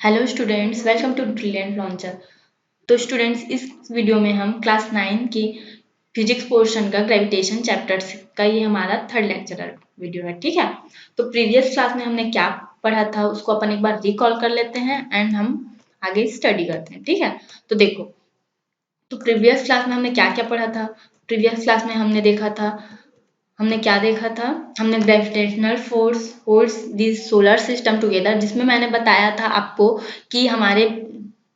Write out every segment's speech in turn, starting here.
Hello students, welcome to brilliant launcher. तो students, इस video में हम क्लास 9 की फिजिक्स पोर्शन का ग्रेविटेशन चैप्टर का ये हमारा थर्ड लेक्चर वीडियो है। ठीक है, तो प्रीवियस क्लास में हमने क्या पढ़ा था उसको अपन एक बार रिकॉल कर लेते हैं एंड हम आगे स्टडी करते हैं। ठीक है, तो देखो, तो प्रीवियस क्लास में हमने क्या क्या पढ़ा था। प्रीवियस क्लास में हमने क्या देखा था। हमने gravitational force holds this solar system together, जिसमें मैंने बताया था आपको कि हमारे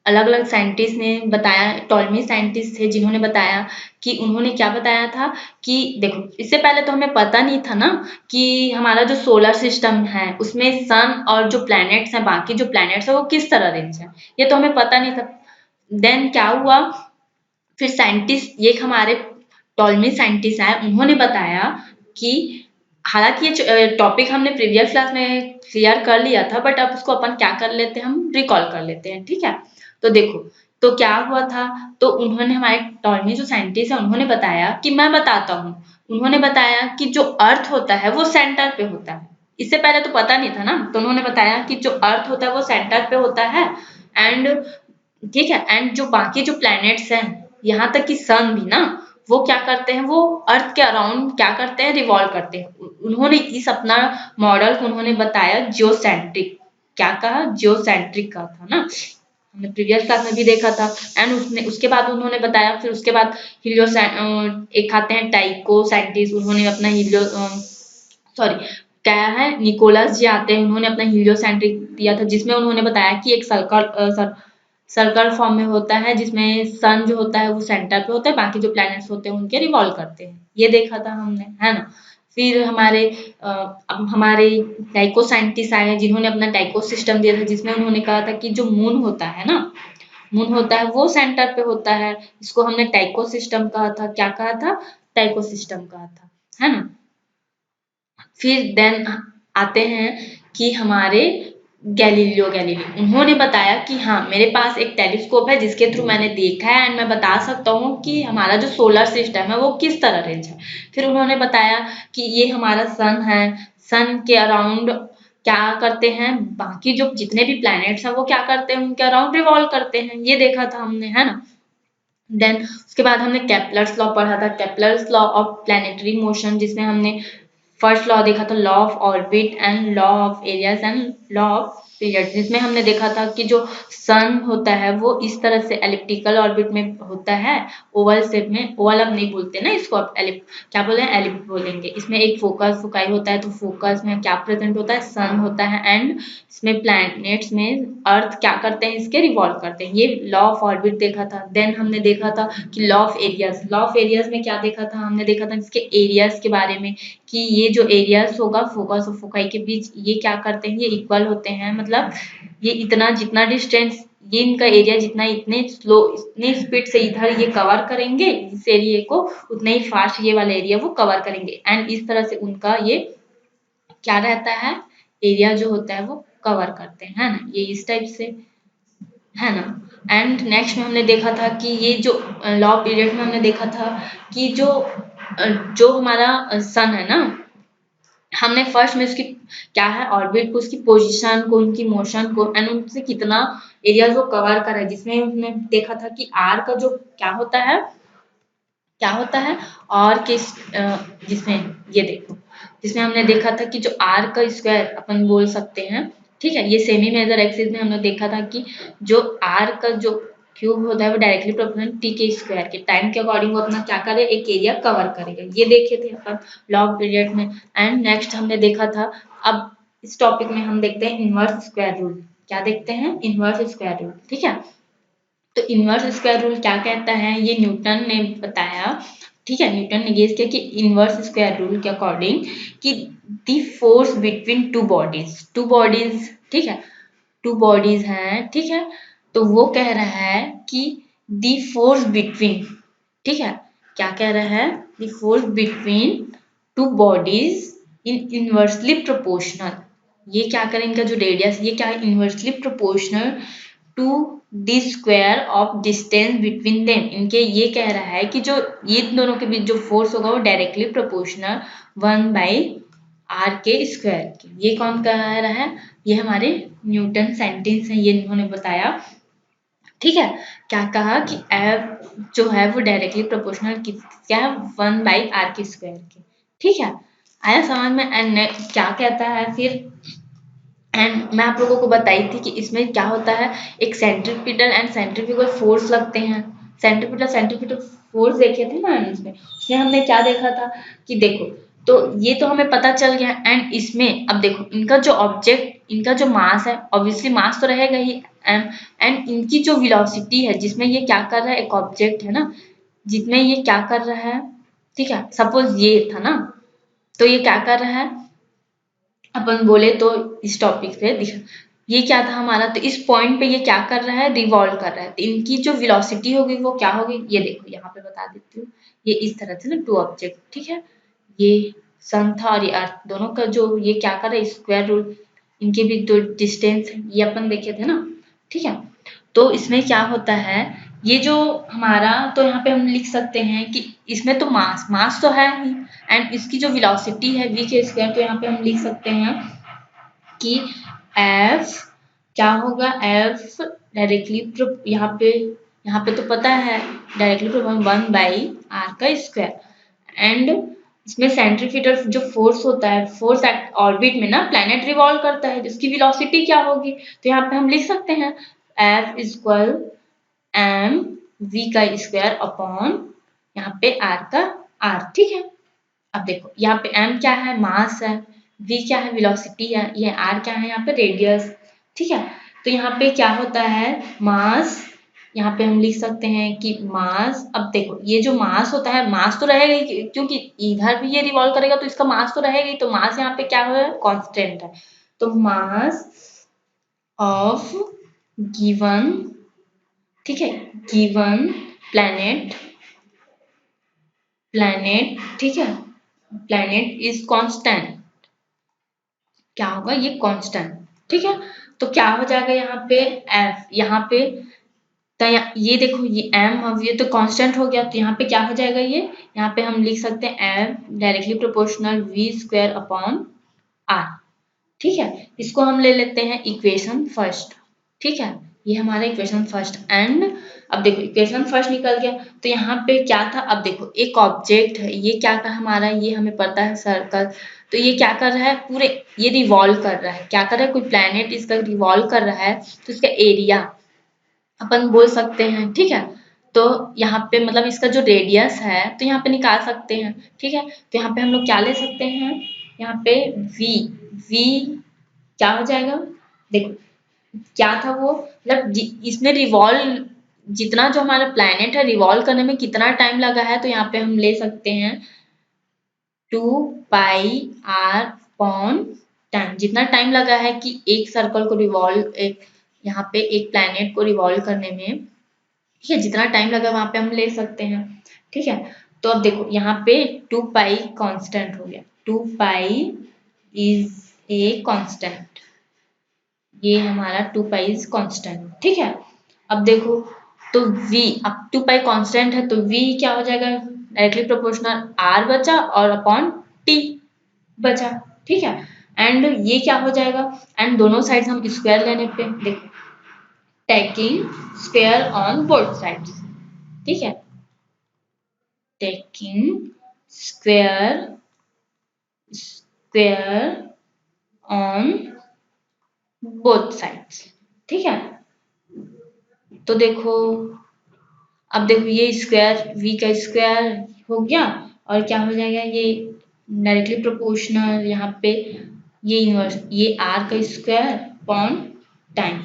अलग अलग साइंटिस्ट ने बताया, टॉलमी साइंटिस्ट थे जिन्होंने बताया कि उन्होंने क्या बताया था कि देखो, इससे पहले तो हमें पता नहीं था ना कि हमारा जो सोलर सिस्टम है उसमें सन और जो प्लैनेट्स हैं, बाकी जो प्लैनेट्स है वो किस तरह अरेंज है, ये तो हमें पता नहीं था। देन क्या हुआ, फिर साइंटिस्ट, ये हमारे टॉलमी साइंटिस्ट आए, उन्होंने बताया कि हालांकि ये टॉपिक हमने प्रीवियस क्लास में क्लियर कर लिया था, बट अब उसको अपन क्या कर लेते हैं, हम रिकॉल कर लेते हैं। ठीक है, तो देखो, तो क्या हुआ था, तो उन्होंने, हमारे टॉलमी जो साइंटिस्ट है, उन्होंने बताया कि मैं बताता हूँ। उन्होंने बताया कि जो अर्थ होता है वो सेंटर पे होता है। इससे पहले तो पता नहीं था ना, तो उन्होंने बताया कि जो अर्थ होता है वो सेंटर पे होता है। एंड ठीक है, एंड जो बाकी जो प्लैनेट्स हैं, यहाँ तक कि सन भी ना, वो क्या करते हैं, वो अर्थ के अराउंड क्या करते हैं, रिवॉल्व करते हैं। उन्होंने इस अपना मॉडल को उन्होंने बताया जियोसेंट्रिक। क्या कहा, जियोसेंट्रिक का था ना, हमने प्रीवियस क्लास में भी देखा था। एंड उसने उसके बाद उन्होंने बताया, फिर उसके बाद हिलियो एक आते हैं टाइको साइंटिस्ट, उन्होंने अपना हिलियो सॉरी क्या है, निकोलस जी आते हैं, उन्होंने अपना हीलियोसेंट्रिक दिया था, जिसमें उन्होंने बताया कि एक सर्कल फॉर्म में होता है, जिसमें सन जो होता है वो सेंटर पे होता है, बाकी जो प्लैनेट्स होते हैं उनके रिवॉल्व करते हैं। ये देखा था हमने, है ना। फिर अब हमारे टाइको साइंटिस्ट आए हैं, जिन्होंने अपना टाइको सिस्टम दिया था, जिसमें उन्होंने कहा था कि जो मून होता है ना, मून होता है वो सेंटर पे होता है। इसको हमने टाइको सिस्टम कहा था। क्या कहा था, टाइको सिस्टम कहा था, है ना। फिर देन आते हैं कि हमारे गैलीलियो गैलीली, उन्होंने बताया कि हाँ, मेरे पास एक टेलीस्कोप है जिसके थ्रू मैंने देखा है एंड मैं बता सकता हूँ कि हमारा जो सोलर सिस्टम है वो किस तरह अरेंज है। फिर उन्होंने बताया कि ये हमारा सन है, सन के अराउंड क्या करते हैं, बाकी जो जितने भी प्लैनेट्स हैं वो क्या करते हैं, उनके अराउंड रिवॉल्व करते हैं। ये देखा था हमने, है ना। देन उसके बाद हमने केपलर्स लॉ पढ़ा था, Kepler's law of planetary motion, जिसमें हमने फर्स्ट लॉ देखा था, law of orbit and law of areas and law of period, जिसमें हमने देखा था कि जो सन होता है वो इस तरह से एलिप्टिकल ऑर्बिट में होता है, ओवल शेप में। ओवल अब नहीं बोलते ना इसको, अब क्या बोले, एलिप्ट बोलेंगे। इसमें एक फोकस फोकाई होता है, तो फोकस में क्या प्रेजेंट होता है, सन होता है। एंड इसमें प्लैनेट्स में अर्थ क्या करते हैं, इसके रिवॉल्व करते हैं। ये लॉ ऑफ ऑर्बिट देखा था। देन हमने देखा था कि law of areas, law of areas में क्या देखा था, हमने देखा था इसके एरियाज के बारे में, कि ये जो एरियाज होगा फोकस और फोकाई के बीच, ये क्या करते हैं, ये इक्वल होते हैं। मतलब ये इतना, जितना डिस्टेंस, ये इनका एरिया जितना, इतने स्लो, इतनी स्पीड से इधर ये कवर करेंगे इस एरिया को, उतना ही फास्ट ये वाला एरिया वो कवर करेंगे। एंड इस तरह से उनका ये क्या रहता है, एरिया जो होता है वो कवर करते हैं, है ना, ये इस टाइप से, है ना। एंड नेक्स्ट में हमने देखा था कि ये जो लॉ पीरियड में हमने देखा था कि जो हमारा सन है ना, हमने फर्स्ट में उसकी क्या है, ऑर्बिट को, उसकी पोजीशन को, उनकी मोशन को, एंड उनसे कितना एरिया वो कवर कर रहा है, जिसमें हमने देखा था कि आर का जो क्या होता है, क्या होता है, और किस जिसमें ये देखो, जिसमें हमने देखा था कि जो आर का स्क्वायर अपन बोल सकते हैं। ठीक है, ये सेमी मेजर एक्सिस में हमने देखा था कि जो आर का जो क्यूब होता है वो डायरेक्टली प्रोपोर्शनल टी के स्क्वायर के, टाइम के अकॉर्डिंग वो अपना क्या करे, एक एरिया कवर करेगा। ये देखे थे अपन लॉग पीरियड में। एंड नेक्स्ट हमने देखा था, अब इस टॉपिक में हम देखते हैं इनवर्स स्क्वायर रूल। क्या देखते हैं, इनवर्स स्क्वायर रूल। ठीक है, तो इनवर्स स्क्वायर रूल क्या कहता है, ये न्यूटन ने बताया। ठीक है, न्यूटन ने गेस किया कि इनवर्स स्क्वायर रूल के अकॉर्डिंग कि the force between two bodies, ठीक है, टू बॉडीज हैं, ठीक है, तो वो कह रहा है कि द फोर्स बिटवीन, ठीक है, क्या कह रहा है, the force between two bodies in inversely proportional. ये क्या करें, इनका जो रेडियस, ये क्या है, inversely proportional to the square of distance between them. इनके ये कह रहा है कि जो ये दोनों के बीच जो फोर्स होगा वो डायरेक्टली प्रोपोर्शनल 1/r के स्क्वायर के। ये कौन कह रहा है, ये हमारे न्यूटन सेंटेंस है, ये इन्होंने बताया। ठीक है, क्या कहा कि एफ जो है वो डायरेक्टली प्रोपोर्शनल क्या है 1/r² के। ठीक है, आया समझ में। एंड क्या कहता है फिर, एंड मैं आप लोगों को बताई थी कि इसमें क्या होता है, एक सेंट्रीपिटल एंड सेंट्रीफ्यूगल फोर्स लगते हैं। सेंट्रीपिटल फोर्स देखे थे ना उसमें हमने क्या देखा था कि देखो, तो ये तो हमें पता चल गया। एंड इसमें अब देखो, इनका जो ऑब्जेक्ट, इनका जो मास है, ऑब्वियसली मास तो रहेगा ही। एंड इनकी जो वेलोसिटी है, जिसमें ये क्या कर रहा है, एक ऑब्जेक्ट है ना, जिसमें ये क्या कर रहा है, ठीक है, सपोज ये था ना, तो ये क्या कर रहा है, अपन बोले तो इस टॉपिक पे ये क्या था हमारा, तो इस पॉइंट पे ये क्या कर रहा है, रिवॉल्व कर रहा है। तो इनकी जो वेलोसिटी होगी वो क्या होगी, ये देखो यहाँ पे बता देती हूँ। ये इस तरह से ना टू ऑब्जेक्ट, ठीक है, ये सन था और ये अर्थ, दोनों का जो ये क्या कर रहा है, स्क्वायर रूट, इनके भी जो डिस्टेंस ये अपन देखे थे ना। ठीक है, तो इसमें क्या होता है, ये जो हमारा, तो यहाँ पे हम लिख सकते हैं कि इसमें तो मास तो है ही, एंड इसकी जो वेलोसिटी है v², तो यहाँ पे हम लिख सकते हैं कि f क्या होगा, f डायरेक्टली यहाँ पे तो पता है डायरेक्टली 1/r²। एंड इसमें सेंट्रीफ्यूगल जो फोर्स होता है, फोर्स एट ऑर्बिट में ना प्लैनेट रिवॉल्व करता है, जिसकी वेलोसिटी क्या होगी, तो यहाँ पे हम लिख सकते हैं F इक्वल mv² अपॉन यहाँ पे r का r। ठीक है, अब देखो यहाँ पे m क्या है, मास है, v क्या है, वेलोसिटी है, ये r क्या है, यहाँ पे रेडियस। ठीक है, तो यहाँ पे क्या होता है, मास, यहाँ पे हम लिख सकते हैं कि मास, अब देखो ये जो मास होता है, मास तो रहेगा ही, क्योंकि इधर भी ये रिवॉल्व करेगा तो इसका मास तो रहेगा ही, तो मास यहाँ पे क्या है, कांस्टेंट है। तो मास ऑफ गिवन, ठीक है, गिवन प्लैनेट, ठीक है, प्लैनेट इज कांस्टेंट, क्या होगा, ये कांस्टेंट। ठीक है, तो क्या हो जाएगा यहाँ पे f, यहाँ पे तो ये देखो ये m, अब ये तो कांस्टेंट हो गया, तो यहाँ पे क्या हो जाएगा, ये यहाँ पे हम लिख सकते हैं f directly proportional v² upon r। ठीक है, इसको हम ले लेते हैं इक्वेशन फर्स्ट। ठीक है, ये हमारा इक्वेशन फर्स्ट। एंड अब देखो इक्वेशन फर्स्ट निकल गया, तो यहाँ पे क्या था, अब देखो एक ऑब्जेक्ट है, ये क्या था हमारा, ये हमें पता है सर्कल, तो ये क्या कर रहा है, पूरे ये रिवॉल्व कर रहा है, क्या कर रहा है, कोई प्लैनेट इसका रिवॉल्व कर रहा है, तो इसका एरिया अपन बोल सकते हैं। ठीक है, तो यहाँ पे मतलब इसका जो रेडियस है, तो यहाँ पे निकाल सकते हैं। ठीक है, तो यहाँ पे हम लोग क्या ले सकते हैं, यहाँ पे v क्या हो जाएगा, देखो क्या था वो, मतलब इसमें रिवॉल्व, जितना जो हमारा प्लैनेट है रिवॉल्व करने में कितना टाइम लगा है, तो यहाँ पे हम ले सकते हैं 2πr अपॉन टाइम, जितना टाइम लगा है कि एक सर्कल को रिवॉल्व, एक यहाँ पे एक प्लैनेट को रिवॉल्व करने में, ठीक है, जितना टाइम लगा वहां पे हम ले सकते हैं। ठीक है, तो अब देखो यहाँ पे 2π कांस्टेंट हो गया, 2π इज ए कांस्टेंट, ये हमारा 2π इज कांस्टेंट। ठीक है, अब देखो तो v, अब 2π कांस्टेंट है तो v क्या हो जाएगा, डायरेक्टली प्रोपोर्शनल r बचा और अपॉन t बचा। ठीक है, एंड ये क्या हो जाएगा, एंड दोनों साइड हम स्क्वायर लेने पे, देखो taking square on both sides. ठीक है, taking square on both sides. ठीक है, तो देखो अब देखो ये स्क्वायर, v का स्क्वायर हो गया, और क्या हो जाएगा, ये डायरेक्टली प्रोपोर्शनल यहाँ पे ये इनवर्स, ये r का स्क्वायर अपॉन टाइम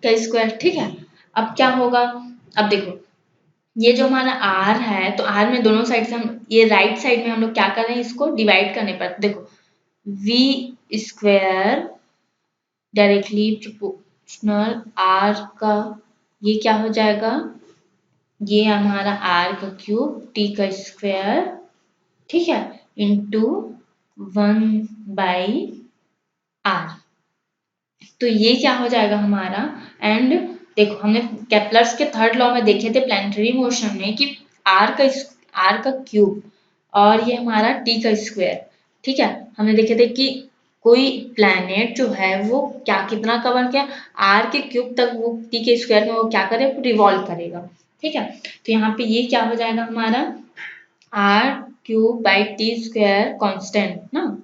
का स्क्वायर। ठीक है, अब क्या होगा, अब देखो ये जो हमारा r है, तो r में दोनों साइड से हम, ये राइट साइड में हम लोग क्या कर रहे हैं, इसको डिवाइड करने पर, देखो v² डायरेक्टली प्रोपोर्शनल r का, ये क्या हो जाएगा, ये हमारा r का क्यूब t का स्क्वायर, ठीक है, इंटू 1/r, तो ये क्या हो जाएगा हमारा। एंड देखो हमने केपलर्स के थर्ड लॉ में देखे थे प्लैनेटरी मोशन में कि r का क्यूब और ये हमारा t का स्क्वायर, ठीक है, हमने देखे थे कि कोई प्लैनेट जो है वो क्या कितना कवर किया, आर के क्यूब तक वो टी के स्क्वायर में वो क्या करेगा, रिवॉल्व करेगा। ठीक है, तो यहाँ पे ये क्या हो जाएगा हमारा R cube by T square constant ना,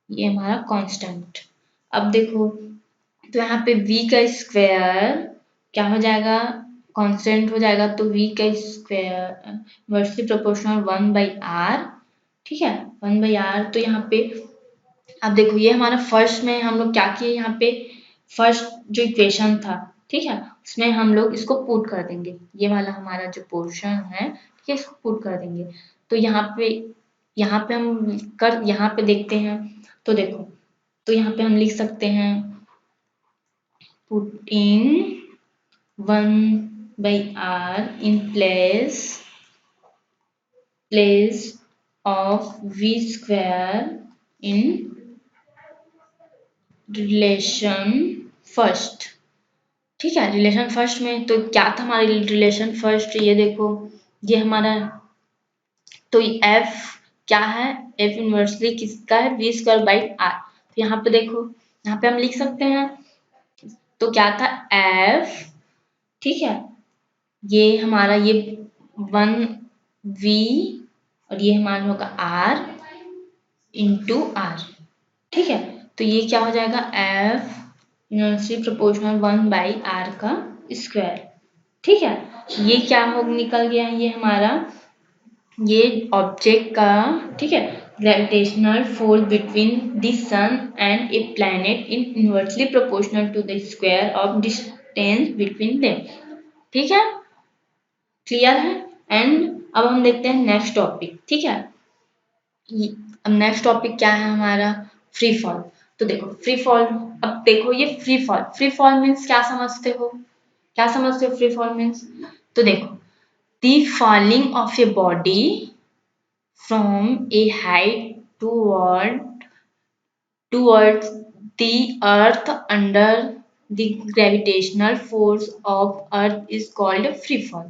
ये हमारा कांस्टेंट। अब देखो तो यहाँ पे v का स्क्वायर क्या हो जाएगा, कांस्टेंट हो जाएगा, तो v का स्क्वायर इनवर्सली प्रोपोर्शनल 1/r। ठीक है, 1/r। तो यहाँ पे अब देखो ये हमारा फर्स्ट में हम लोग क्या किए, यहाँ पे फर्स्ट जो इक्वेशन था, ठीक है, उसमें हम लोग इसको पुट कर देंगे, ये वाला हमारा जो पोर्शन है, ठीक है, इसको पुट कर देंगे। तो यहाँ पे हम यहाँ पे देखते हैं, तो देखो तो यहाँ पे हम लिख सकते हैं putting 1/r in place of v square in relation first. ठीक है, रिलेशन फर्स्ट में तो क्या था हमारे रिलेशन फर्स्ट, ये देखो ये हमारा, तो f क्या है, f इनवर्सली किसका है, v स्क्वायर बाई r। तो यहाँ पे देखो, यहाँ पे हम लिख सकते हैं, तो क्या था f, ठीक है, ये हमारा ये 1v और ये हमारा होगा r इंटू r। ठीक है, तो ये क्या हो जाएगा f इनवर्सली प्रोपोर्शनल 1/r का स्क्वायर। ठीक है, ये क्या हो निकल गया, ये हमारा ये ऑब्जेक्ट का, ठीक है, gravitational force between the sun and a planet in inversely proportional to the square of distance between them. ठीक है, क्लियर है। एंड अब हम देखते हैं नेक्स्ट टॉपिक। ठीक है, अब नेक्स्ट टॉपिक क्या है हमारा, फ्री फॉल। तो देखो फ्री फॉल, अब देखो ये फ्री फॉल मीन्स क्या समझते हो, क्या समझते हो फ्री फॉल मीन्स, तो देखो the falling of a body from a height towards the earth under the gravitational force of earth is called free fall।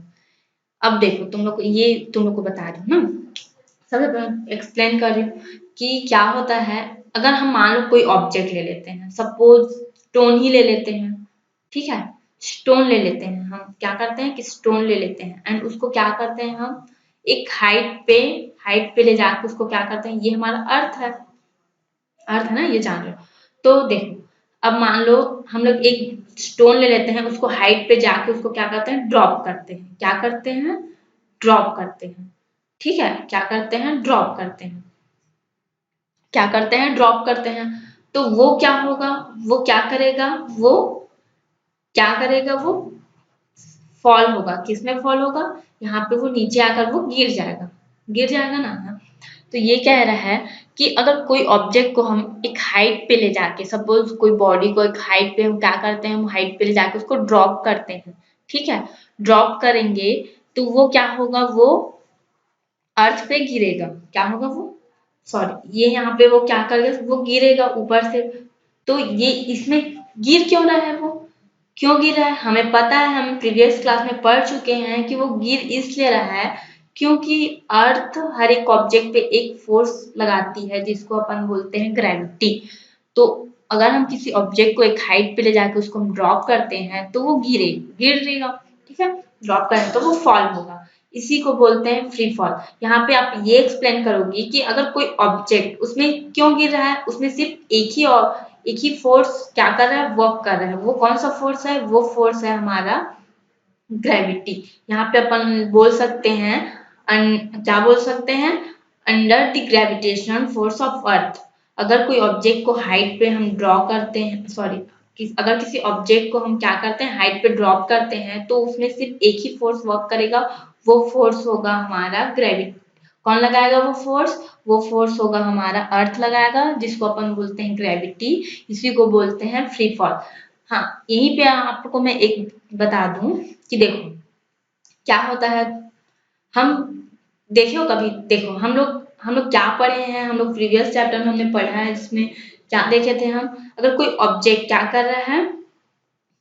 अब देखो तुम लोग को ये तुम लोग को बता रही हूँ ना, सबसे पहले एक्सप्लेन कर रही हूँ कि क्या होता है। अगर हम मान लो कोई ऑब्जेक्ट ले लेते हैं, सपोज स्टोन ही ले लेते हैं, ठीक है, स्टोन ले लेते हैं, हम क्या करते हैं कि स्टोन ले लेते हैं एंड उसको क्या करते हैं हम एक हाइट पे ले जाकर उसको क्या करते हैं, ये हमारा अर्थ है, अर्थ है ना, ये जान लो। तो देखो अब मान लो हम लोग एक स्टोन ले लेते हैं, उसको हाइट पे जाके उसको क्या करते हैं, ड्रॉप करते हैं, क्या करते हैं, ड्रॉप करते हैं। ठीक है, क्या करते हैं, ड्रॉप करते हैं, क्या करते हैं, ड्रॉप करते हैं। तो वो क्या होगा, वो क्या करेगा, वो क्या करेगा, वो फॉल होगा, किसमें फॉल होगा, यहाँ पे वो नीचे आकर वो गिर जाएगा ना। हाँ। तो ये कह रहा है कि अगर कोई ऑब्जेक्ट को हम एक हाइट पे ले जाके, सपोज कोई बॉडी को एक हाइट पे हम क्या करते हैं, हम हाइट पे ले जाके उसको ड्रॉप करते हैं, ठीक है, ड्रॉप करेंगे तो वो क्या होगा, वो अर्थ पे गिरेगा, क्या होगा वो, सॉरी ये यहाँ पे वो क्या करेगा, वो गिरेगा ऊपर से। तो ये इसमें गिर क्यों रहा है, वो क्यों गिर रहा है, हमें पता है, हम प्रीवियस क्लास में पढ़ चुके हैं कि वो गिर इसलिए रहा है क्योंकि अर्थ हर एक ऑब्जेक्ट पे एक फोर्स लगाती है जिसको अपन बोलते हैं ग्रेविटी। तो अगर हम किसी ऑब्जेक्ट को एक हाइट पे ले जाके उसको हम ड्रॉप करते हैं तो वो गिरेगा, ठीक है, ड्रॉप करें तो वो फॉल होगा, इसी को बोलते हैं फ्री फॉल। यहाँ पे आप ये एक्सप्लेन करोगी कि अगर कोई ऑब्जेक्ट उसमें क्यों गिर रहा है, उसमें सिर्फ एक ही फोर्स क्या कर रहा है, वर्क कर रहा है, वो कौन सा फोर्स है, वो फोर्स है हमारा ग्रेविटी। यहाँ पे अपन बोल सकते हैं क्या बोल सकते हैं, under the gravitational force of earth. अगर कोई ऑब्जेक्ट को हाइट पे हम ड्रॉ करते हैं, सॉरी अगर किसी ऑब्जेक्ट को हम क्या करते हैं, हाइट पे ड्रॉप करते हैं तो उसमें सिर्फ एक ही फोर्स वर्क करेगा, वो फोर्स होगा हमारा ग्रेविटी। कौन लगाएगा वो फोर्स होगा हमारा अर्थ लगाएगा, जिसको अपन बोलते हैं ग्रेविटी, इसी को बोलते हैं फ्री फॉल। हाँ, यहीं पे आपको मैं एक बता दूं कि देखो क्या होता है, हम देखो कभी देखो हम लोग क्या पढ़े हैं, हम लोग प्रीवियस चैप्टर में हमने पढ़ा है जिसमें क्या देखे थे हम, अगर कोई ऑब्जेक्ट क्या कर रहा है,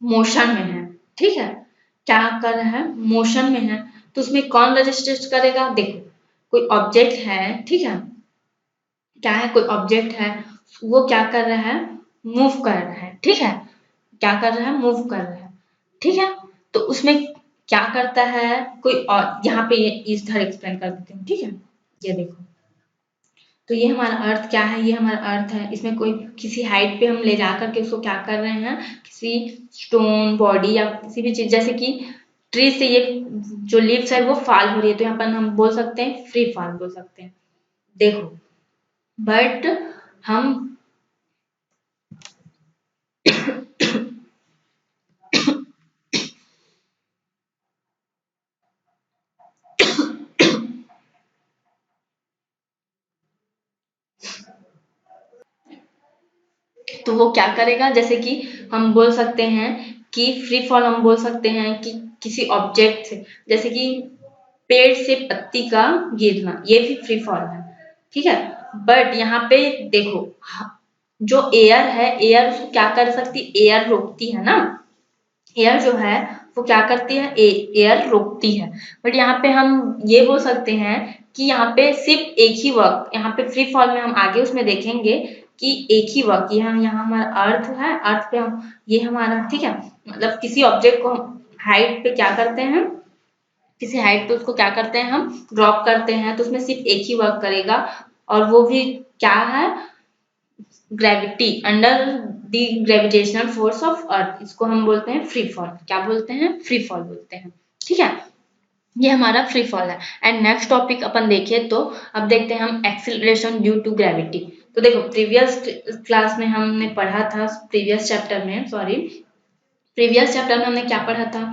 मोशन में है, ठीक है, क्या कर रहा है, मोशन में है, तो उसमें कौन रजिस्टर करेगा, देखो कोई ऑब्जेक्ट है, ठीक है, क्या है, कोई ऑब्जेक्ट है, वो क्या कर रहा है, मूव कर रहा है, ठीक है, क्या कर रहा है, मूव कर रहा है, ठीक है। तो उसमें क्या करता है कोई और, यहाँ पे ये इस तरह एक्सप्लेन कर देती हूँ, ठीक है। ये देखो, तो ये हमारा अर्थ क्या है, ये हमारा अर्थ है, इसमें कोई किसी हाइट पे हम ले जा करके उसको क्या कर रहे हैं, किसी स्टोन बॉडी या किसी भी चीज, जैसे कि ट्री से ये जो लीव्स है वो फॉल हो रही है, तो यहाँ पर हम बोल सकते हैं फ्री फॉल बोल सकते हैं। देखो, बट हम तो वो क्या करेगा, जैसे कि हम बोल सकते हैं कि फ्री फॉल हम बोल सकते हैं कि किसी ऑब्जेक्ट से, जैसे कि पेड़ से पत्ती का गिरना, ये भी फ्री फॉल है, ठीक है। बट यहाँ पे देखो, जो एयर है, एयर उसको क्या कर सकती, एयर रोकती है ना, एयर जो है वो क्या करती है, एयर रोकती है। बट यहाँ पे हम ये बोल सकते हैं कि यहाँ पे सिर्फ एक ही वर्क, यहाँ पे फ्री फॉल में हम आगे उसमें देखेंगे कि एक ही वर्क, यहाँ यहाँ हमारा अर्थ है, अर्थ पे हम ये हमारा, ठीक है, मतलब किसी ऑब्जेक्ट को हाइट पे क्या करते हैं, किसी हाइट पे उसको क्या करते हैं हम ड्रॉप करते हैं, तो उसमें सिर्फ एक ही वर्क करेगा, और वो भी क्या है, gravity, under the gravitational force of earth, इसको हम बोलते हैं फ्री फॉल, क्या बोलते हैं, फ्री फॉल बोलते हैं, ठीक है। ये हमारा फ्री फॉल है। एंड नेक्स्ट टॉपिक अपन देखें तो अब देखते हैं हम एक्सीलरेशन ड्यू टू ग्रेविटी। तो देखो, प्रीवियस क्लास में हमने पढ़ा था, प्रीवियस चैप्टर में, सॉरी, प्रीवियस चैप्टर में हमने क्या पढ़ा था,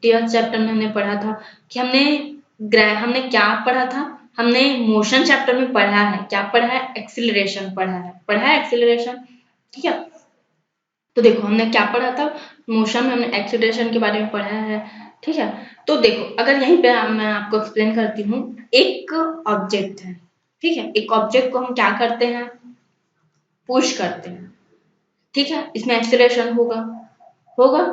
प्रीवियस चैप्टर में हमने पढ़ा था कि हमने क्या पढ़ा था, हमने मोशन चैप्टर में पढ़ा है, क्या पढ़ा है, एक्सीलरेशन पढ़ा है एक्सीलरेशन, ठीक है। तो देखो हमने क्या पढ़ा था, मोशन में हमने एक्सीलरेशन के बारे में पढ़ा है, ठीक है। तो देखो, अगर यहीं पे मैं आपको एक्सप्लेन करती हूँ, एक ऑब्जेक्ट है, ठीक है, एक ऑब्जेक्ट को हम क्या करते हैं, पुश करते हैं, ठीक है, इसमें एक्सीलरेशन होगा, होगा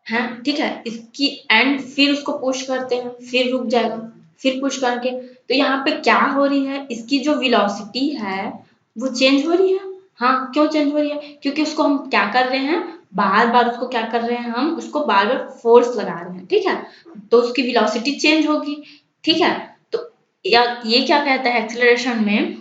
है, ठीक है, इसकी एंड फिर उसको पुश करते हैं, फिर रुक जाएगा, फिर पुश करके, तो यहाँ पे क्या हो रही है, इसकी जो वेलोसिटी है वो चेंज हो रही है। हाँ, क्यों चेंज हो रही है, क्योंकि उसको हम क्या कर रहे हैं, बार बार उसको क्या कर रहे हैं, हम उसको बार बार फोर्स लगा रहे हैं, ठीक है, तो उसकी वेलोसिटी चेंज होगी, ठीक है। तो ये क्या कहता है एक्सीलरेशन में,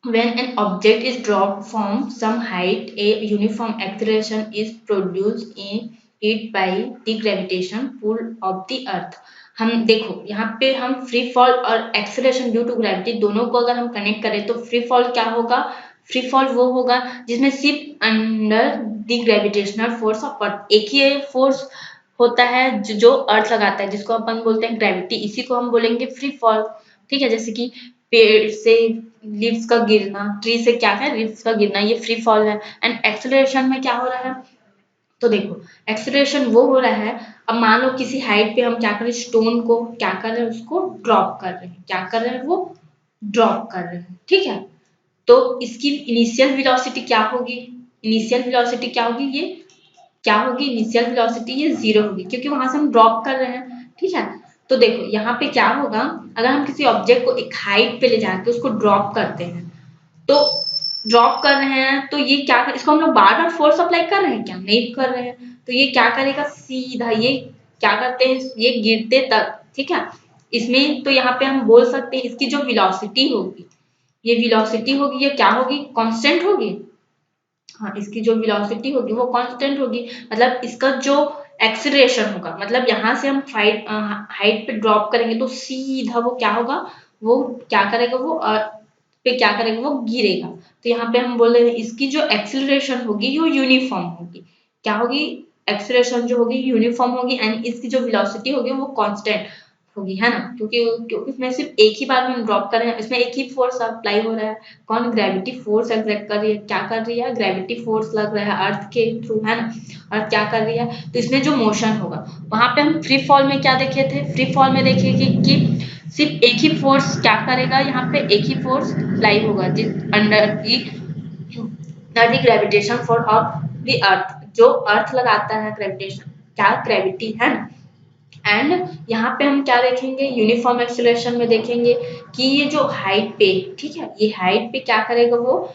when an object is dropped from some height, a uniform acceleration is produced in it by the gravitation pull of the earth। हम देखो, यहाँ पे हम फ्री फॉल और एक्सेलरेशन ड्यू टू ग्रेविटी दोनों को अगर हम कनेक्ट करें तो फ्री फॉल क्या होगा, फ्री फॉल वो होगा जिसमें सिर्फ under the gravitational force of earth, एक ही फोर्स होता है जो अर्थ लगाता है, जिसको अपन बोलते हैं ग्रेविटी, इसी को हम बोलेंगे फ्री फॉल, ठीक है। जैसे कि पेड़ से लीव्स का गिरना, ट्री से क्या है, लीव्स का गिरना, ये फ्री फॉल है। एंड एक्सेलरेशन में क्या हो रहा है, तो देखो, एक्सेलरेशन वो हो रहा है, अब मान लो किसी हाइट पे हम क्या कर रहे हैं, स्टोन को क्या कर रहे हैं, उसको ड्रॉप कर रहे हैं, क्या कर रहे हैं, वो ड्रॉप कर रहे हैं, ठीक है। तो इसकी इनिशियल वेलोसिटी क्या होगी, इनिशियल वेलोसिटी क्या होगी, ये क्या होगी, इनिशियल वेलोसिटी ये 0 होगी, क्योंकि वहां से हम ड्रॉप कर रहे हैं, ठीक है। तो देखो यहाँ पे क्या होगा, अगर हम किसी ऑब्जेक्ट को एक हाइट पे ले जाके उसको ड्रॉप करते हैं, तो ड्रॉप कर रहे हैं, तो ये क्या, इसको हम लोग बार बार फोर्स अप्लाई कर रहे हैं क्या, नहीं कर रहे हैं, तो ये क्या करेगा, सीधा ये क्या करते हैं, ये गिरते तक, ठीक है। इसमें तो यहाँ पे हम बोल सकते हैं इसकी जो वेलोसिटी होगी, ये वेलोसिटी होगी, ये क्या होगी, कांस्टेंट होगी, हाँ, इसकी जो वेलोसिटी होगी वो कांस्टेंट होगी, मतलब इसका जो एक्सीलरेशन होगा, मतलब यहाँ से हम हाइट पे ड्रॉप करेंगे तो सीधा वो क्या होगा, वो क्या करेगा, वो अर्थ पे क्या करेगा, वो गिरेगा। तो यहाँ पे हम बोल रहे हैं इसकी जो एक्सीलरेशन होगी वो यूनिफॉर्म होगी, क्या होगी, एक्सीलरेशन जो होगी यूनिफॉर्म होगी, एंड इसकी जो वेलोसिटी होगी वो कांस्टेंट होगी, है ना, क्योंकि क्योंकि इसमें सिर्फ एक ही बार में हम ड्रॉप कर रहे हैं, इसमें एक ही फोर्स अप्लाई हो रहा है, कौन, ग्रेविटी फोर्स एग्जैक्ट कर रही है, क्या कर रही है, ग्रेविटी फोर्स लग रहा है अर्थ के थ्रू, है ना, अर्थ क्या कर रही है, तो इसमें जो मोशन होगा, वहां पे हम फ्री फॉल में क्या देखे थे, फ्री फॉल में देखे कि सिर्फ एक ही फोर्स क्या करेगा, यहाँ पे एक ही फोर्स अप्लाई होगा जिस under the gravitation for of the अर्थ, जो अर्थ लगाता है ग्रेविटेशन, क्या, ग्रेविटी, है ना। एंड यहाँ पे हम क्या देखेंगे, यूनिफॉर्म एक्सीलरेशन में देखेंगे कि ये जो हाइट पे, ठीक है, ये हाइट पे क्या करेगा, वो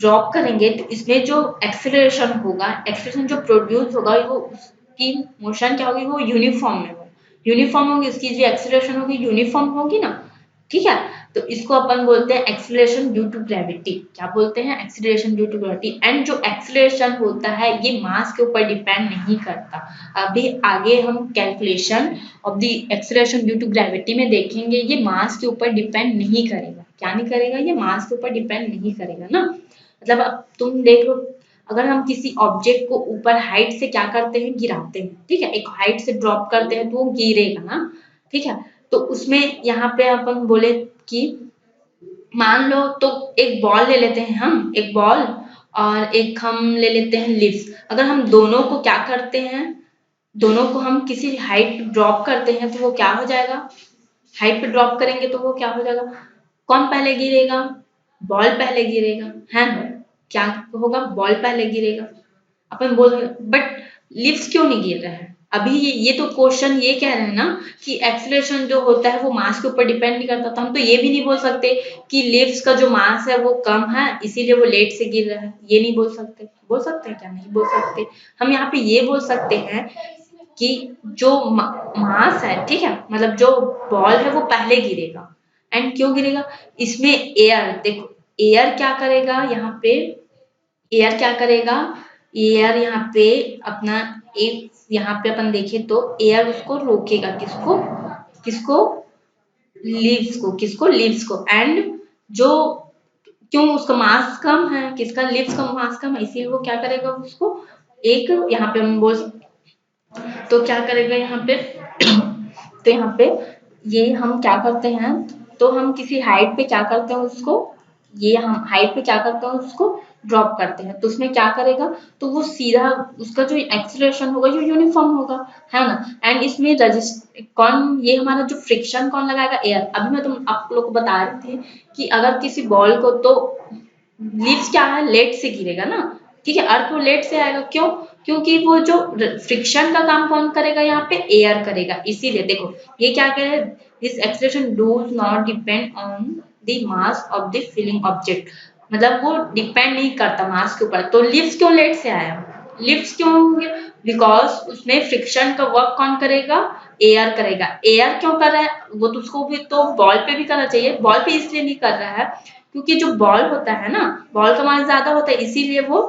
ड्रॉप करेंगे तो इसमें जो एक्सेलरेशन होगा, एक्सेलरेशन जो प्रोड्यूस होगा वो उसकी मोशन क्या होगी, वो यूनिफॉर्म में होगी, यूनिफॉर्म होगी, उसकी जो एक्सेलरेशन होगी यूनिफॉर्म होगी ना, ठीक है। तो इसको अपन बोलते हैं एक्सीलरेशन ड्यू टू ग्रेविटी। क्या बोलते हैं? Acceleration due to gravity. And जो एक्सीलरेशन होता है ये मास के ऊपर डिपेंड नहीं करता। अभी आगे हम calculation of the acceleration due to gravity में देखेंगे, ये मास के ऊपर डिपेंड नहीं करेगा। क्या नहीं करेगा? ये मास के ऊपर डिपेंड नहीं करेगा ना। मतलब अब तुम देख लो, अगर हम किसी ऑब्जेक्ट को ऊपर हाइट से क्या करते हैं, गिराते हैं, ठीक है, एक हाइट से ड्रॉप करते हैं तो वो गिरेगा ना, ठीक है। तो उसमें यहाँ पे अपन बोले कि मान लो तो एक बॉल ले लेते हैं हम, एक बॉल और एक हम ले लेते हैं लिफ्ट। अगर हम दोनों को क्या करते हैं, दोनों को हम किसी हाइट ड्रॉप करते हैं तो वो क्या हो जाएगा, हाइट पे ड्रॉप करेंगे तो वो क्या हो जाएगा, कौन पहले गिरेगा, बॉल पहले गिरेगा, है ना। क्या होगा, बॉल पहले गिरेगा। अपन बोल रहे बट लिफ्ट क्यों नहीं गिर रहा है? अभी ये तो क्वेश्चन ये कह रहे हैं ना कि एक्सीलरेशन जो होता है वो मास के ऊपर डिपेंड नहीं करता। तो हम तो ये भी नहीं बोल सकते कि लिफ्ट का जो मास है वो कम है इसीलिए वो लेट से गिर रहा है, ये नहीं बोल सकते। बोल सकते हैं क्या? नहीं बोल सकते। हम यहाँ पे ये बोल सकते हैं कि जो मास है, ठीक है, मतलब जो बॉल है वो पहले गिरेगा। एंड क्यों गिरेगा? इसमें एयर, देखो एयर क्या करेगा यहाँ पे, एयर क्या करेगा, एयर यहाँ पे अपना एक, यहाँ पे अपन देखें तो एयर उसको रोकेगा, किसको, किसको, लीव्स को, किसको, लीव्स को। एंड जो, क्यों, उसका मास कम है, किसका, लीव्स का मास कम है, इसीलिए वो क्या करेगा, उसको एक, यहाँ पे हम बोल, तो क्या करेगा यहाँ पे तो यहाँ पे ये हम क्या करते हैं, तो हम किसी हाइट पे क्या करते हैं उसको, ये हम हाइट पे क्या करते हैं उसको ड्रॉप करते हैं, तो उसमें क्या करेगा, तो वो सीधा उसका जो एक्सीलरेशन होगा जो यूनिफॉर्म होगा, है ना। एंड इसमें कौन, ये हमारा जो फ्रिक्शन कौन लगाएगा, एयर। अभी मैं तुम आप लोग को बता रही थी कि अगर किसी बॉल को, तो लीव्स क्या है, लेट से गिरेगा ना, ठीक है, अर्थ वो लेट से आएगा, क्यों, क्योंकि वो जो फ्रिक्शन का काम कौन करेगा, यहाँ पे एयर करेगा। इसीलिए देखो ये क्या कह रहे हैं, this acceleration does not depend on the mass of the falling object, मतलब वो डिपेंड नहीं करता मास के ऊपर। तो लिफ्ट क्यों लेट से आया, लिफ्ट क्यों होंगे, बिकॉज उसमें फ्रिक्शन का वर्क कौन करेगा, एयर करेगा। एयर क्यों कर रहा है, वो तो उसको भी तो बॉल पे भी करना चाहिए, बॉल पे इसलिए नहीं कर रहा है क्योंकि जो बॉल होता है ना, बॉल का मास ज्यादा होता है इसीलिए वो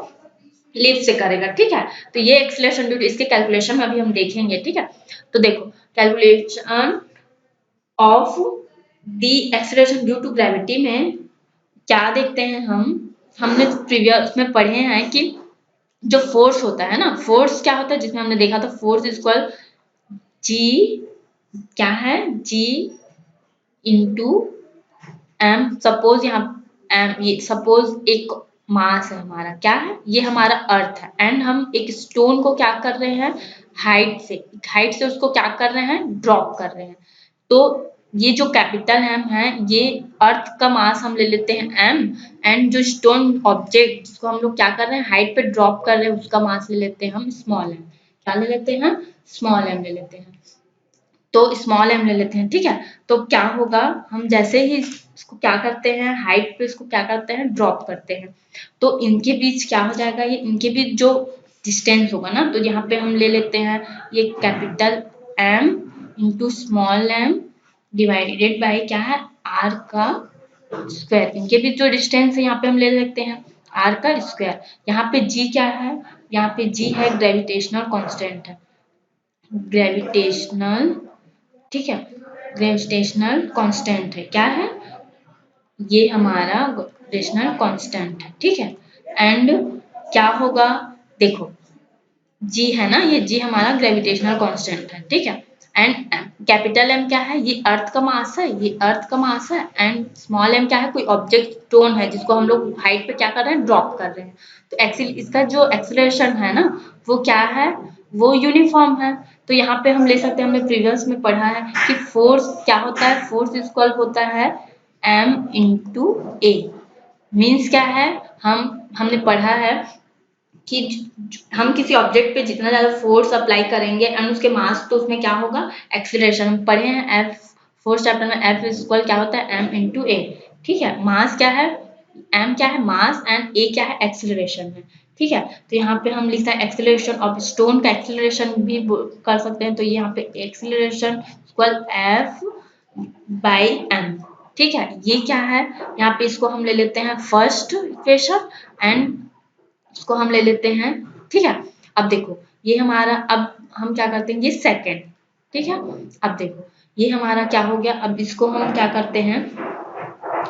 लिफ्ट से करेगा, ठीक है। तो ये एक्सीलरेशन ड्यू टू, इसके कैलकुलेशन में अभी हम देखेंगे, ठीक है। तो देखो calculation of the acceleration due to gravity में क्या देखते हैं हम, हमने प्रीवियस में पढ़े हैं कि जो फोर्स होता है ना, फोर्स क्या होता है, जिसमें हमने देखा था फोर्स इक्वल जी, क्या है, जी इंटू एम। सपोज यहाँ एम, ये सपोज एक मास है हमारा, क्या है, ये हमारा अर्थ है। एंड हम एक स्टोन को क्या कर रहे हैं, हाइट से उसको क्या कर रहे हैं, ड्रॉप कर रहे हैं। तो ये जो कैपिटल एम है ये अर्थ का मास हम ले लेते हैं एम। एंड जो स्टोन ऑब्जेक्ट जिसको हम लोग क्या कर रहे हैं, हाइट पे ड्रॉप कर रहे हैं, उसका मास ले लेते हैं हम स्मॉल एम। क्या ले लेते हैं, स्मॉल एम ले लेते हैं। तो स्मॉल एम ले लेते हैं, ठीक है। तो क्या होगा, हम जैसे ही इसको क्या करते हैं, हाइट पे इसको क्या करते हैं, ड्रॉप करते हैं, तो इनके बीच क्या हो जाएगा, ये इनके बीच जो डिस्टेंस होगा ना, तो यहाँ पे हम ले लेते हैं ये capital M into small M divided by क्या है, आर का स्क्वायर। इनके बीच जो डिस्टेंस है यहाँ पे हम ले सकते हैं आर का स्क्वायर। यहाँ पे जी क्या है, यहाँ पे जी है ग्रेविटेशनल कांस्टेंट है, ग्रेविटेशनल, ठीक है, ग्रेविटेशनल कांस्टेंट है, क्या है, ये हमारा ग्रेविटेशनल कांस्टेंट है, ठीक है। एंड क्या होगा, देखो जी है ना, ये जी हमारा ग्रेविटेशनल कांस्टेंट है, ठीक है। एंड कैपिटल एम क्या है, ये अर्थ का मास है, ये अर्थ का मास है। एंड स्मॉल एम क्या है, कोई ऑब्जेक्ट स्टोन है जिसको हम लोग हाइट पे क्या कर रहे हैं, ड्रॉप कर रहे हैं। तो एक्सिल इसका जो एक्सीलरेशन है ना वो क्या है, वो यूनिफॉर्म है। तो यहाँ पे हम ले सकते हैं, हमने प्रीवियस में पढ़ा है कि फोर्स क्या होता है, फोर्स इक्वल होता है एम इंटू ए। मीन्स क्या है, हमने पढ़ा है कि हम किसी ऑब्जेक्ट पे जितना ज्यादा फोर्स अप्लाई करेंगे एंड उसके मास, तो उसमें क्या होगा, एक्सीलरेशन। हम पढ़े हैं एफ, फोर्थ चैप्टर में एफ इक्वल क्या होता है, एम इंटू ए, ठीक है। मास क्या है, m क्या है मास एंड a क्या है एक्सेलरेशन है, ठीक है। तो यहाँ पे हम लिखते हैं एक्सेलरेशन ऑफ स्टोन का एक्सेलरेशन भी कर सकते हैं, तो यहाँ पे acceleration equal f by m, ठीक है। ये क्या है, यहाँ पे इसको हम ले लेते हैं फर्स्ट इक्वेशन एंड इसको हम ले लेते हैं, ठीक है। अब देखो ये हमारा, अब हम क्या करते हैं ये सेकंड, ठीक है। अब देखो ये हमारा क्या हो गया, अब इसको हम क्या करते हैं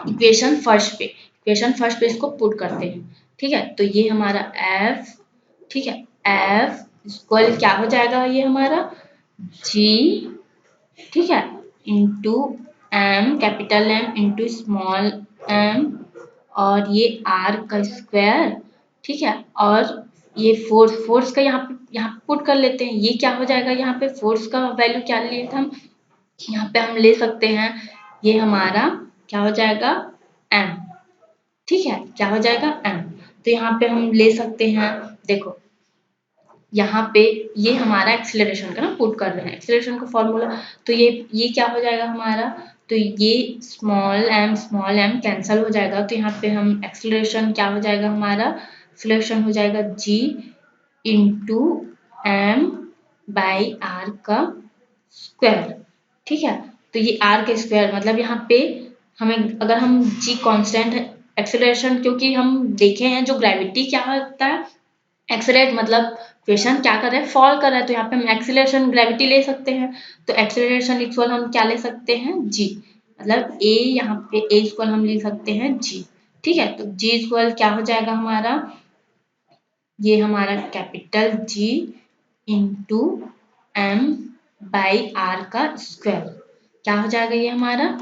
इक्वेशन फर्स्ट पे इसको पुट करते हैं, ठीक है। तो ये हमारा f, ठीक है, f इक्वल क्या हो जाएगा ये हमारा g, ठीक है, into m capital M into small m और ये r का स्क्वायर, ठीक है। और ये फोर्स का यहाँ पुट कर लेते हैं, ये क्या हो जाएगा, यहाँ पे फोर्स का वैल्यू क्या लिए थे हम, यहाँ पे हम ले सकते हैं ये हमारा क्या हो जाएगा m, ठीक है, क्या हो जाएगा m। तो यहाँ पे हम ले सकते हैं, देखो यहाँ पे ये हमारा एक्सेलरेशन का ना पुट कर रहे हैं एक्सेलरेशन का फॉर्मूला, तो ये क्या हो जाएगा हमारा, तो ये स्मॉल m कैंसल हो जाएगा, तो यहाँ पे हम एक्सेलरेशन क्या हो जाएगा हमारा, एक्सेलरेशन हो जाएगा g into m by r का स्क्वायर, ठीक है। तो ये r का स्क्वायर मतलब यहाँ पे हमें, अगर हम g कांस्टेंट है एक्सेलरेशन, क्योंकि हम देखे हैं जो ग्रेविटी क्या होता है, एक्सेलरेट मतलब क्वेश्चन क्या कर रहा है फॉल कर रहा है, तो यहाँ पे हम एक्सेलरेशन ग्रेविटी ले सकते हैं, तो एक्सेलरेशन इक्वल हम क्या ले सकते हैं g, मतलब a, यहाँ पे a इक्वल हम ले सकते हैं g, ठीक है। तो g इक्वल क्या हो जाएगा हमारा, ये हमारा capital G into m by R का स्क्वायर, क्या हो जाएगा ये हमारा,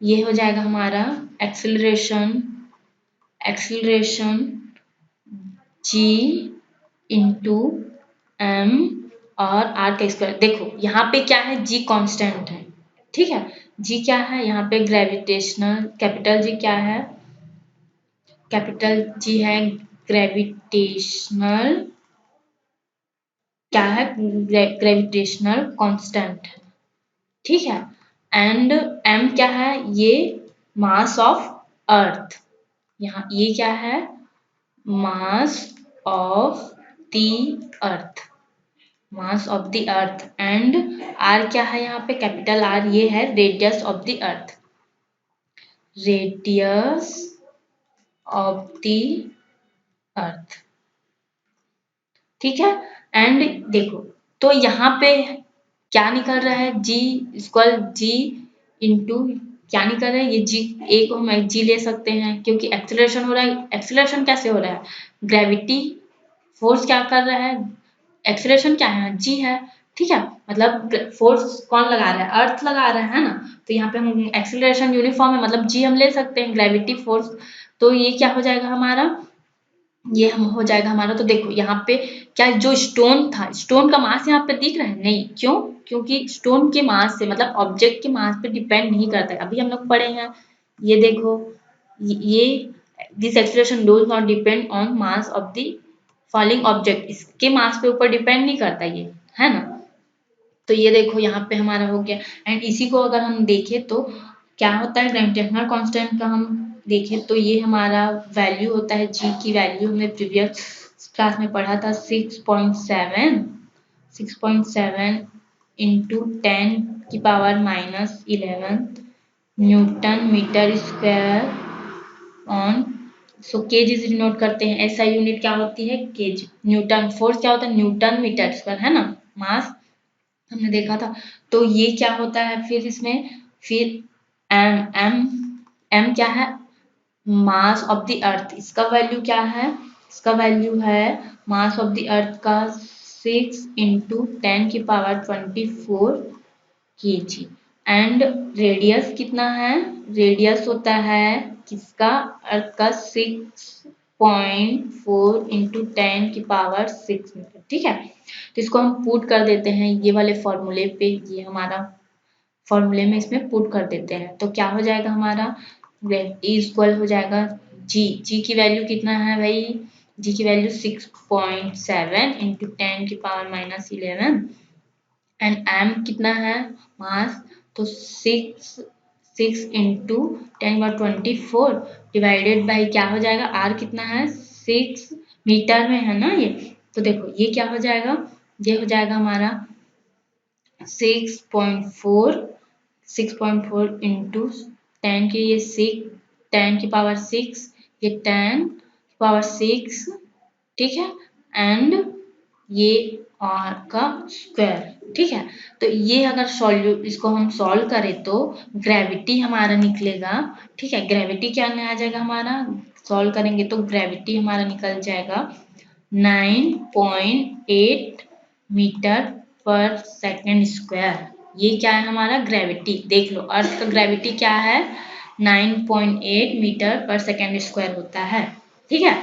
ये हो जाएगा हमारा एक्सेलरेशन g इंटू m और r का स्क्वायर। देखो यहाँ पे क्या है g कांस्टेंट है, ठीक है, g क्या है यहाँ पे ग्रेविटेशनल, कैपिटल G क्या है, कैपिटल G है ग्रेविटेशनल, क्या है ग्रेविटेशनल कांस्टेंट, ठीक है। एंड m क्या है, ये मास ऑफ अर्थ, यहाँ ये क्या है मास of the earth, mass of the earth, and r क्या है यहाँ पे कैपिटल R, ये है radius of the earth, radius of the अर्थ, ठीक है। एंड देखो तो यहाँ पे क्या निकल रहा है g इक्वल g इंटू क्या निकल रहा है, ये g, a को हम g ले सकते हैं क्योंकि एक्सेलरेशन हो रहा है, एक्सेलरेशन कैसे हो रहा है, ग्रेविटी फोर्स क्या कर रहा है, एक्सेलरेशन क्या है g है, ठीक है, मतलब फोर्स कौन लगा रहा है अर्थ लगा रहा है ना, तो यहाँ पे हम एक्सेलरेशन यूनिफॉर्म है मतलब g हम ले सकते हैं ग्रेविटी फोर्स, तो ये क्या हो जाएगा हमारा, ये हम हो जाएगा हमारा। तो देखो यहाँ पे क्या जो स्टोन था, स्टोन का मास यहाँ पे दिख रहा है नहीं, क्यों, क्योंकि स्टोन के मास से मतलब ऑब्जेक्ट के मास पे डिपेंड नहीं करता है, अभी हम लोग पढ़े हैं, ये देखो ये this acceleration dose not depend on mass of the falling object, इसके मास पे ऊपर डिपेंड नहीं करता ये, है ना। तो ये देखो यहाँ पे हमारा हो गया, एंड इसी को अगर हम देखें तो क्या होता है ग्रेविटेशनल कांस्टेंट का हम देखें तो ये हमारा वैल्यू होता है जी की वैल्यू हमने प्रीवियस क्लास में पढ़ा था 6.7 into 10⁻⁻11 newton metre square on, so KG denote करते हैं, ऐसा यूनिट क्या होती है केजी, न्यूटन फोर्स क्या होता है न्यूटन मीटर स्क्वायर, है ना, मास हमने देखा था। तो ये क्या होता है फिर इसमें, फिर एम एम एम क्या है मास ऑफ द अर्थ, इसका वैल्यू क्या है, इसका वैल्यू है मास ऑफ द अर्थ का 6 इंटू 10⁻24 kg, एंड रेडियस कितना है, रेडियस होता है किसका अर्थ का 6.4 इंटू 10⁻6 मीटर, ठीक है। तो इसको हम पुट कर देते हैं ये वाले फॉर्मूले पे, ये हमारा फॉर्मूले में इसमें पुट कर देते हैं, तो क्या हो जाएगा हमारा इक्वल हो जाएगा जी की वैल्यू कितना है भाई, जी की वैल्यू 6.7 इंटू 10⁻11 एंड एम कितना है मास, तो 6 इंटू 10⁻24 डिवाइडेड बाई क्या हो जाएगा, आर कितना है 6 मीटर में है ना ये। तो देखो ये क्या हो जाएगा, ये हो जाएगा हमारा 6.4 इंटू 10 की ये 10 की पावर 6, ये 10 की पावर 6, ठीक है, एंड ये r का स्क्वायर, ठीक है। तो ये अगर इसको हम सॉल्व करें तो ग्रेविटी हमारा निकलेगा, ठीक है। ग्रेविटी क्या आ जाएगा हमारा, सॉल्व करेंगे तो ग्रेविटी हमारा निकल जाएगा 9.8 मीटर पर सेकेंड स्क्वायर। ये क्या है हमारा ग्रेविटी, देख लो अर्थ का ग्रेविटी क्या है 9.8 मीटर पर सेकेंड स्क्वायर होता है, ठीक है।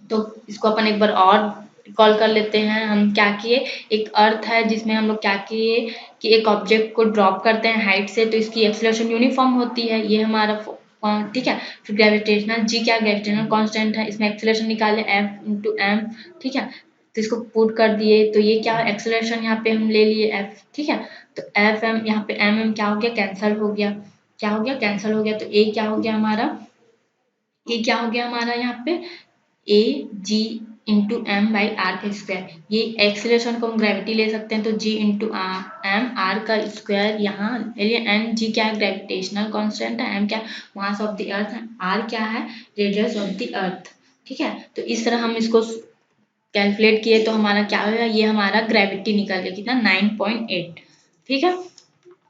तो इसको अपन एक बार और कॉल कर लेते हैं। हम क्या किए, एक अर्थ है जिसमें हम लोग क्या किए कि एक ऑब्जेक्ट को ड्रॉप करते हैं हाइट से, तो इसकी एक्सेलरेशन यूनिफॉर्म होती है, ये हमारा ठीक है। फिर ग्रेविटेशनल जी क्या ग्रेविटेशनल कांस्टेंट है, इसमें एक्सेलरेशन निकाले F इंटू एम, ठीक है। तो इसको पुट कर दिए तो ये क्या एक्सेलरेशन यहाँ पे हम ले लिए F, ठीक है। तो F m यहाँ पे m क्या हो गया, कैंसल हो गया, क्या हो गया कैंसल हो गया। तो ए क्या हो गया हमारा, ये क्या हो गया हमारा यहाँ पे ए जी इंटू एम बाई आर का स्क्वायर। ये एक्सीलरेशन को हम ग्रेविटी ले सकते हैं तो जी इंटू एम आर का स्क्वायर, यहाँ एन जी क्या है ग्रेविटेशनल कांस्टेंट है, एम क्या मास ऑफ द अर्थ है, आर क्या है रेडियस ऑफ द अर्थ, ठीक है। तो इस तरह हम इसको कैलकुलेट किए तो हमारा क्या होगा, ये हमारा ग्रेविटी निकल गया कितना 9.8, ठीक है।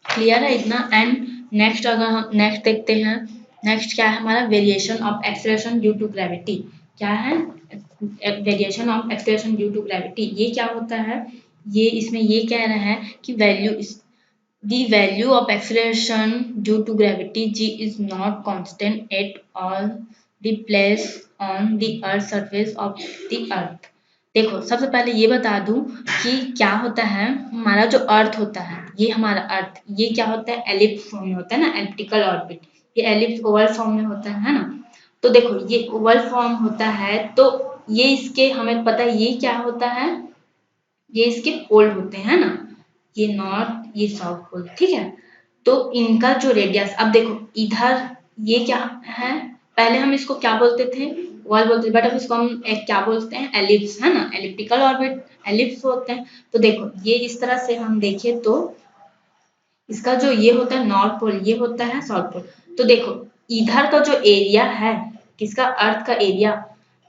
क्लियर है इतना। एंड नेक्स्ट अगर हम नेक्स्ट देखते हैं, नेक्स्ट क्या है हमारा variation of acceleration due to gravity, क्या है variation of acceleration due to gravity. ये क्या होता है, ये इसमें ये कह रहा है कि value of acceleration due to gravity g is not constant at all the place on the earth surface of the earth. देखो सबसे पहले ये बता दूं कि क्या होता है, हमारा जो अर्थ होता है, ये हमारा अर्थ ये क्या होता है एलिप्स फॉर्म में होता है ना, एलिप्टिकल ऑर्बिट, ये एलिप्स ओवल फॉर्म में होता है ना। तो देखो ये ओवल फॉर्म होता है तो ये इसके हमें पता है ये क्या होता है, ये इसके पोल होते हैं ना, ये नॉर्थ ये साउथ पोल, ठीक है। तो इनका जो रेडियस, अब देखो इधर ये क्या है, पहले हम इसको क्या बोलते थे वॉल बोलते थे, बट अब इसको हम एक क्या बोलते हैं एलिप्स, है ना, एलिप्टिकल ऑर्बिट एलिप्स होते हैं। तो देखो ये इस तरह से हम देखें तो इसका जो ये होता है नॉर्थ पोल, ये होता है साउथ पोल। तो देखो इधर का जो एरिया है किसका अर्थ का एरिया,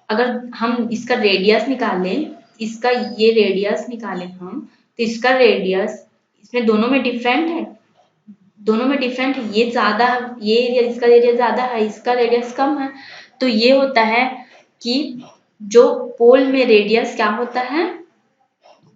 अगर हम इसका रेडियस निकालें, इसका ये रेडियस निकालें हम, तो इसका रेडियस इसमें दोनों में डिफरेंट है, दोनों में डिफरेंट है, ये ज्यादा ये इसका रेडियस ज्यादा है, इसका रेडियस कम है। तो ये होता है कि जो पोल में रेडियस क्या होता है,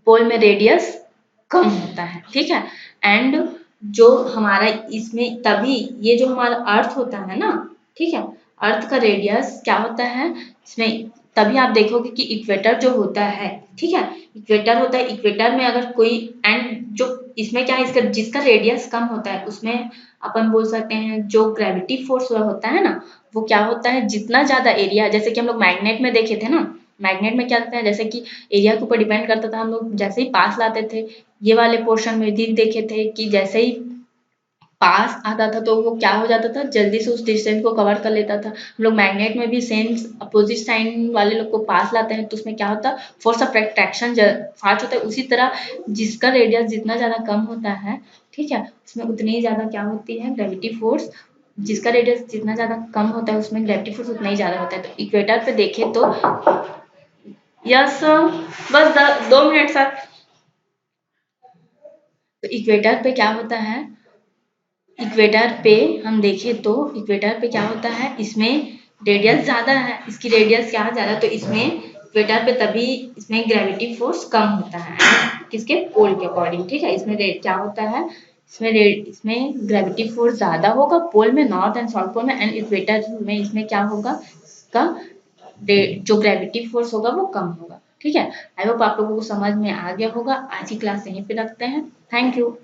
पोल में रेडियस कम होता है, ठीक है। एंड जो हमारा इसमें तभी ये जो हमारा अर्थ होता है ना, ठीक है, अर्थ का रेडियस क्या होता है इसमें, तभी आप देखोगे कि इक्वेटर जो होता है, ठीक है, इक्वेटर होता है, इक्वेटर में अगर कोई एंड जो इसमें क्या है इसका जिसका रेडियस कम होता है उसमें अपन बोल सकते हैं जो ग्रेविटी फोर्स होता है ना, वो क्या होता है जितना ज्यादा एरिया, जैसे कि हम लोग मैग्नेट में देखे थे ना, मैग्नेट में क्या होता है जैसे कि एरिया के ऊपर डिपेंड करता था, हम लोग जैसे ही पास लाते थे, ये वाले पोर्शन में भी देखे थे कि जैसे ही पास आता था तो वो क्या हो जाता था जल्दी से उस डिस्टेंस को कवर कर लेता था। हम लोग मैग्नेट में भी सेम अपोजिट साइन वाले लोग को पास लाते हैं तो उसमें क्या होता है फोर्स ऑफ अट्रैक्शन फास्ट होता है। उसी तरह जिसका रेडियस जितना ज्यादा कम होता है, ठीक है, उसमें उतनी ही ज्यादा क्या होती है ग्रेविटी फोर्स, जिसका रेडियस जितना ज्यादा कम होता है उसमें ग्रेविटी फोर्स उतना ही ज्यादा होता है। तो इक्वेटर पे देखें तो यस बस 2 मिनट सर। तो इक्वेटर पे क्या होता है, इक्वेटर पे हम देखें तो इक्वेटर पे क्या होता है, इसमें रेडियस ज्यादा है, इसकी रेडियस क्या ज्यादा, तो इसमें इक्वेटर पे तभी इसमें ग्रेविटी फोर्स कम होता है किसके पोल के अकॉर्डिंग, ठीक है। इसमें क्या होता है, इसमें ग्रेविटी फोर्स ज्यादा होगा पोल में, नॉर्थ एंड साउथ पोल में, एंड इक्वेटर में इसमें क्या होगा इसका जो ग्रेविटी फोर्स होगा वो कम होगा, ठीक है। आई होप आप लोगों को समझ में आ गया होगा। आज की क्लास यहीं पे रखते हैं, थैंक यू।